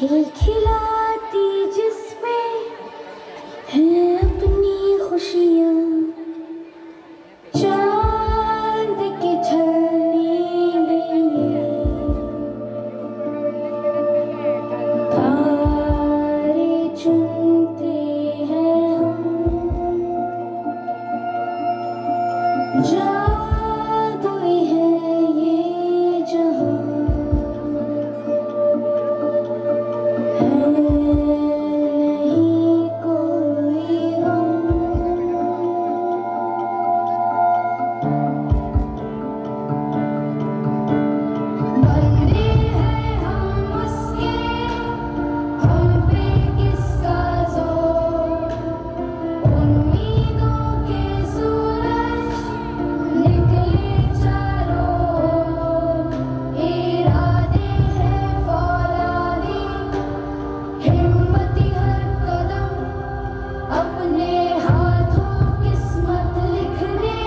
खिलखिलाती जिसमें है अपनी खुशियाँ, चांद के ढलने में तारे चुनते हैं हम, जादुई है ये जहां, है नहीं कोई गम। बंदे हैं हम उसके, हम पे किसका जोर, उम्मीदों के सूरज निकले चारों ओर, इरादे हैं फौलादी, हिम्मती हर कदम, अपने हाथों किस्मत लिखने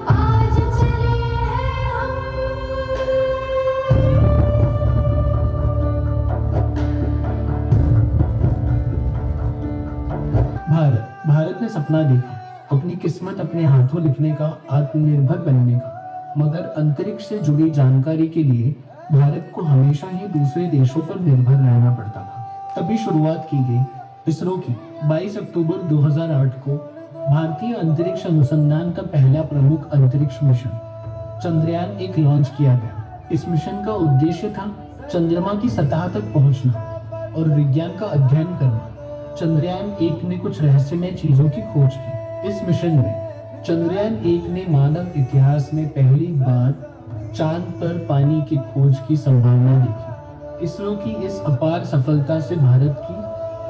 आज चले हैं हम। भारत ने सपना देखा अपनी किस्मत अपने हाथों लिखने का, आत्मनिर्भर बनने का, मगर अंतरिक्ष से जुड़ी जानकारी के लिए भारत को हमेशा ही दूसरे देशों पर निर्भर रहना पड़ता था। तभी शुरुआत की गई इसरो की। 22 अक्टूबर 2008 को भारतीय अंतरिक्ष अनुसंधान का पहला प्रमुख अंतरिक्ष मिशन चंद्रयान 1 लॉन्च किया गया। इस मिशन का उद्देश्य था चंद्रमा की सतह तक पहुंचना और विज्ञान का अध्ययन करना। चंद्रयान 1 ने कुछ रहस्यमय चीजों की खोज की। इस मिशन में चंद्रयान 1 ने मानव इतिहास में पहली बार चांद पर पानी की खोज की संभावना देखी। इसरो की इस अपार सफलता से भारत की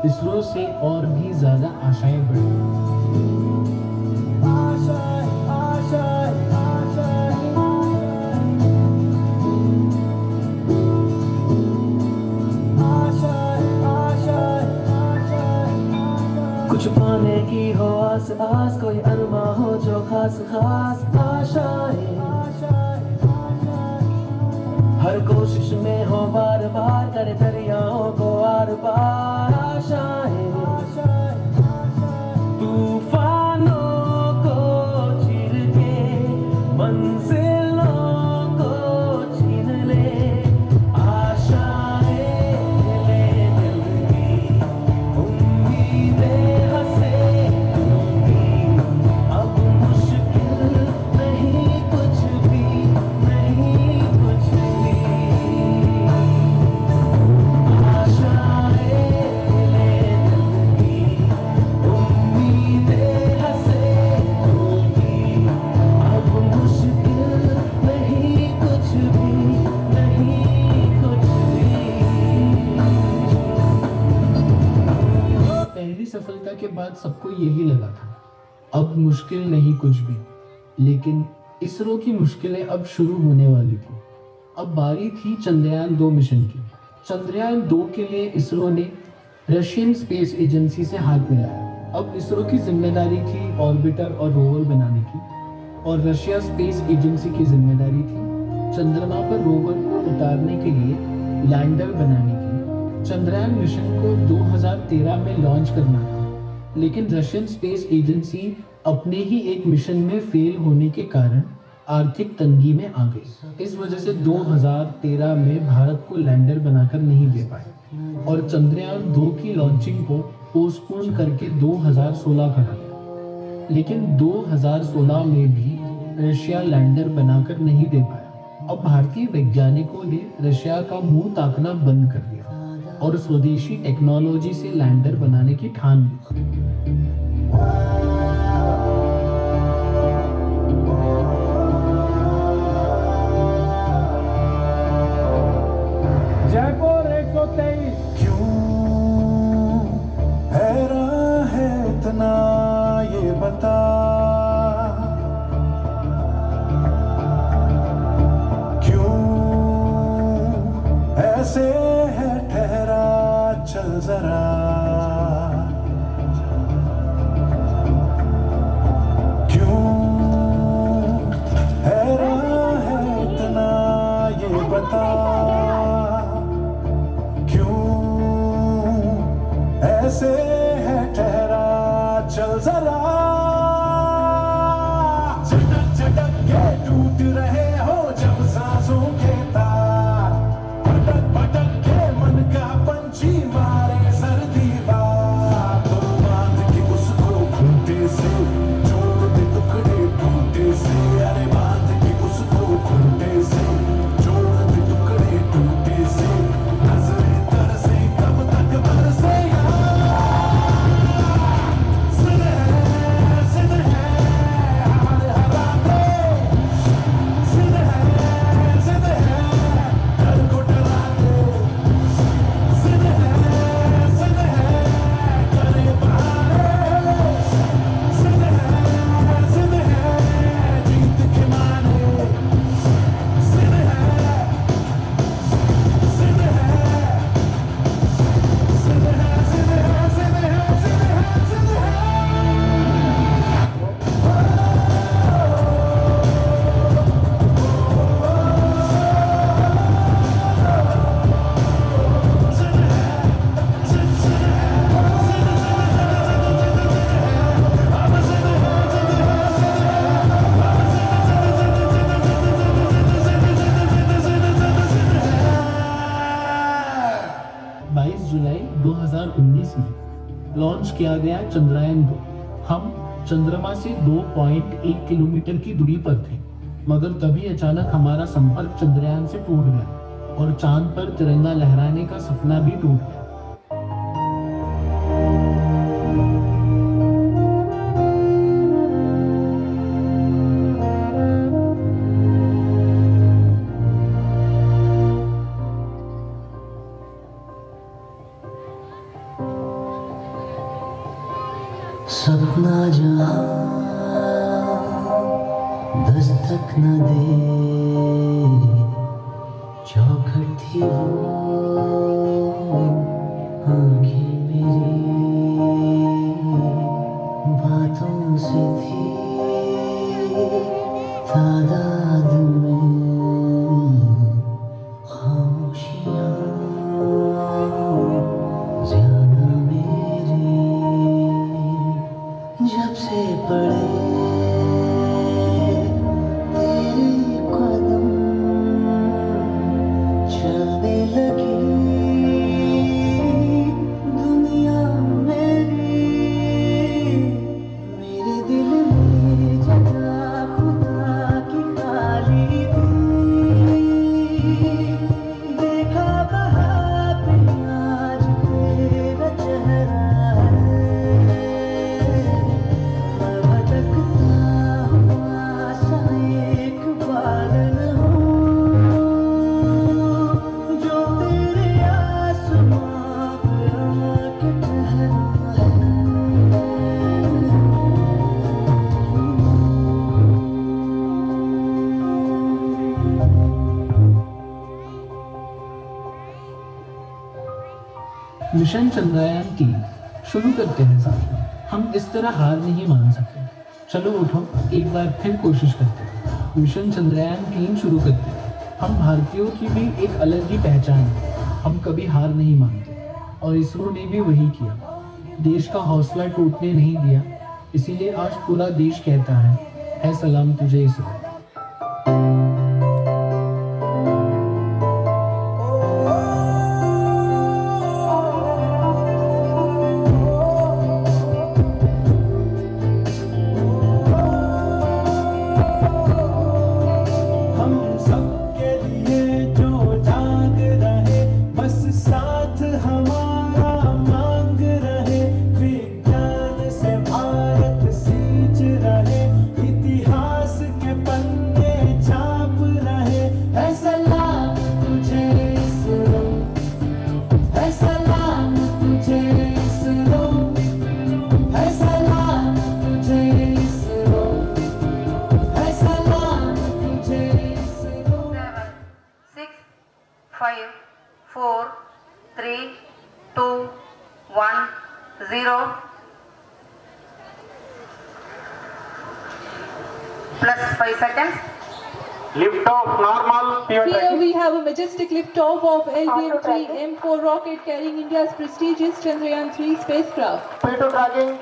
इसरो से और भी ज्यादा आशाएं बढ़ी। कुछ पाने की हो आस आस, कोई अरमा हो जो खास खास आशाएं, हर कोशिश में हो बार बार, करे दरियाओं को आर पार आशाएं, तूफानों को चीर के मंजिलों को छीन ले, आशाएं ले दिल की, उम्मीदें हंसे दूंगी, अब मुश्किल नहीं कुछ भी, नहीं कुछ भी, आशाएं ले दिल की, उम्मीदें हंसे दूंगी, अब मुश्किल नहीं कुछ भी, नहीं कुछ भी। पहली सफलता के बाद सबको यही लगा था अब मुश्किल नहीं कुछ भी, लेकिन इसरो की मुश्किलें अब शुरू होने वाली थी। अब बारी थी चंद्रयान 2 मिशन की। चंद्रयान 2 के लिए इसरो ने रशियन स्पेस एजेंसी से हाथ मिलाया। अब इसरो की जिम्मेदारी थी ऑर्बिटर और रोवर बनाने की, और रशिया स्पेस एजेंसी की जिम्मेदारी थी चंद्रमा पर रोवर को उतारने के लिए लैंडर बनाने की। चंद्रयान मिशन को 2013 में लॉन्च करना था, लेकिन रशियन स्पेस एजेंसी अपने ही एक मिशन में फेल होने के कारण आर्थिक तंगी में आ गई। इस वजह से 2013 में भारत को लैंडर बनाकर नहीं दे पाए और चंद्रयान 2 की लॉन्चिंग को पोस्टपोन करके 2016 करा गया। लेकिन 2016 में भी रशिया लैंडर बनाकर नहीं दे पाया। अब भारतीय वैज्ञानिकों ने रशिया का मुंह ताकना बंद कर दिया और स्वदेशी टेक्नोलॉजी से लैंडर बनाने की ठान ली। जयपुर 123। क्यों हैरान है इतना ये बता, क्यों ऐसे है ठहरा चल जरा, क्यों हैरान है इतना ये बता, क्यों 2022 में लॉन्च किया गया चंद्रयान-2। हम चंद्रमा से 2.1 किलोमीटर की दूरी पर थे, मगर तभी अचानक हमारा संपर्क चंद्रयान से टूट गया और चांद पर तिरंगा लहराने का सपना भी टूट गया। सपना जहाँ दस्तक न दे, चौखट थी वो आँखें मेरी, बातों से थी तादाद में खामोशियाँ ज़्यादा मेरी, जब से पड़े तेरे कदम चलने लगी दुनिया मेरी, मेरे दिल में जगह खुदा की खाली थी, देखा वहाँ पे आज तेरा चेहरा है, मिशन चंद्रयान-3 शुरू करते हैं साथ। हम इस तरह हार नहीं मान सकते। चलो उठो, एक बार फिर कोशिश करते हैं। मिशन चंद्रयान-3 शुरू करते हैं। हम भारतीयों की भी एक अलग ही पहचान है। हम कभी हार नहीं मानते और इसरो ने भी वही किया। देश का हौसला टूटने नहीं दिया, इसीलिए आज पूरा देश कहता है सलाम तुझे ISRO. Five, four, three, two, one, zero. Plus 5 seconds. Lift off normal. Here we have a majestic liftoff of LVM-3 M4 rocket carrying India's prestigious Chandrayaan-3 spacecraft. P2 tracking.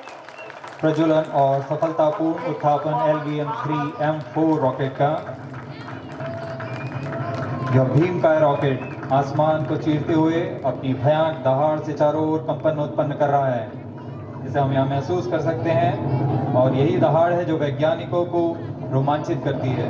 प्रज्वलन और सफलतापूर्ण उत्थापन LVM-3 M4 रॉकेट का। यह भीमकाय rocket आसमान को चीरते हुए अपनी भयानक दहाड़ से चारों ओर कंपन उत्पन्न कर रहा है, जिसे हम यहाँ महसूस कर सकते हैं, और यही दहाड़ है जो वैज्ञानिकों को रोमांचित करती है।